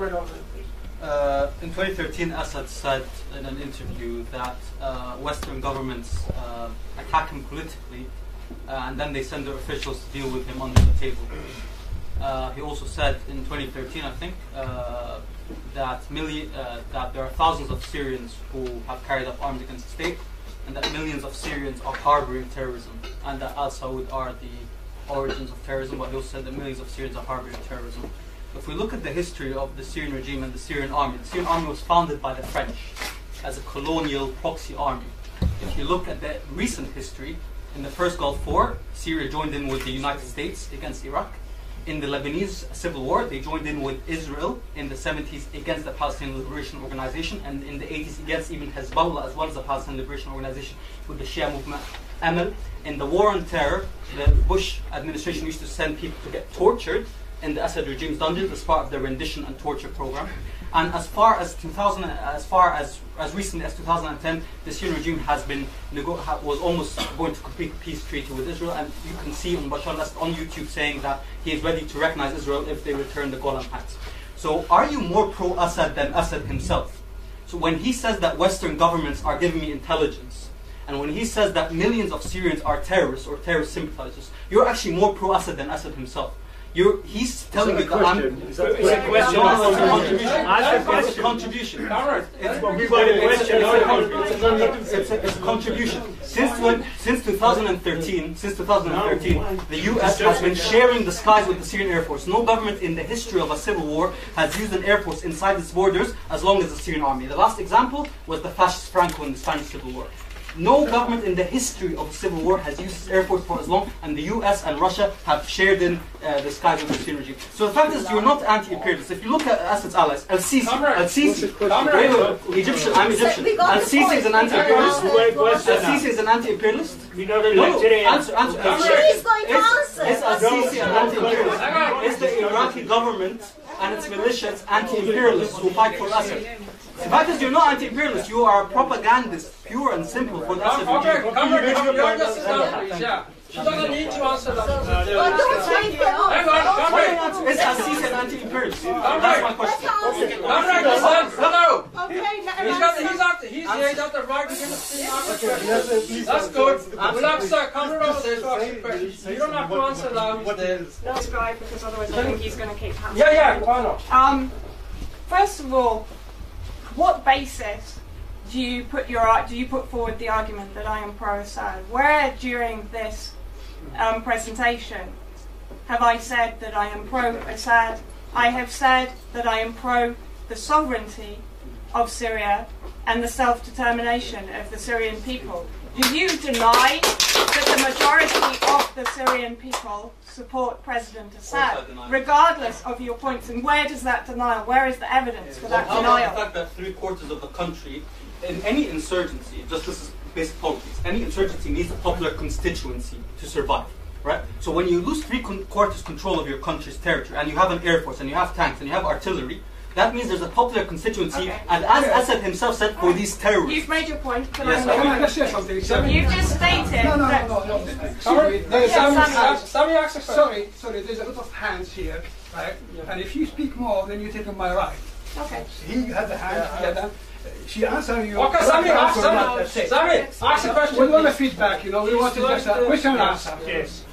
Comrade Osman, please. In 2013, Assad said in an interview that Western governments attack him politically, and then they send their officials to deal with him under the table. He also said in 2013, I think, that there are thousands of Syrians who have carried up arms against the state, and that millions of Syrians are harboring terrorism, and that al-Saud are the origins of terrorism, but he also said that millions of Syrians are harboring terrorism. If we look at the history of the Syrian regime and the Syrian army was founded by the French as a colonial proxy army. If you look at the recent history, in the first Gulf War, Syria joined in with the United States against Iraq. In the Lebanese civil war, they joined in with Israel in the 70s against the Palestinian Liberation Organization, and in the 80s against even Hezbollah as well as the Palestinian Liberation Organization with the Shia movement, Amal. In the war on terror, the Bush administration used to send people to get tortured in the Assad regime's dungeons as part of their rendition and torture program. And as recently as 2010, the Syrian regime was almost going to complete a peace treaty with Israel, and you can see on Bashar al-Assad on YouTube saying that he is ready to recognize Israel if they return the Golan Heights. So are you more pro-Assad than Assad himself? So when he says that Western governments are giving me intelligence, and when he says that millions of Syrians are terrorists or terrorist sympathizers, you're actually more pro-Assad than Assad himself. He's telling you that I'm... It's a question. It's a contribution. It's a contribution. Since 2013, the US has been sharing the skies with the Syrian Air Force. No government in the history of a civil war has used an air force inside its borders as long as the Syrian army. The last example was the fascist Franco in the Spanish Civil War. No government in the history of a civil war has used its air force for as long, and the US and Russia have shared in the skies of the Syrian regime. So the fact is, you're not anti-imperialist. If you look at Assad's allies, al-Sisi, Egyptian, I'm Egyptian. Al-Sisi is an anti-imperialist. Al-Sisi is an anti-imperialist. We know the Nigerian. Answer. She's going to answer. Is al-Sisi an anti-imperialist? Is the Iraqi government and its militias anti-imperialists who fight for Assad? The fact is, you're not anti-imperialist. You are a propagandist, pure and simple, for the Assad regime. She doesn't need to answer that. Hang on, Is al-Sisi an anti-imperialist? That's my question. Hello. Okay, He's got the right to ask questions. That's good. We'll have to come over there to ask you questions. You don't have to answer that. No, describe, because otherwise I think he's going to keep happening. Yeah, why not? First of all, what basis do you put forward the argument that I am pro-Assad? Where during this presentation have I said that I am pro-Assad? I have said that I am pro the sovereignty of Syria and the self-determination of the Syrian people. Do you deny that the majority of the Syrian people support President Assad, regardless of your points? And where does that denial, where is the evidence for that denial? How about the fact that 3/4 of the country, in any insurgency, just this is basic politics, any insurgency needs a popular constituency to survive, right? So when you lose 3/4 control of your country's territory, and you have an air force, and you have tanks, and you have artillery, that means there's a popular constituency, and as Assad himself said, for these terrorists. You've made your point. Yes, you've just stated No. Sammy asked a question. Sorry, there's a lot of hands here, right? And if you speak more, then you're taking my right. Okay. He had the hand, she answered you. Okay, Sammy, ask a question. We want a feedback, we want to just a question and answer. Yes,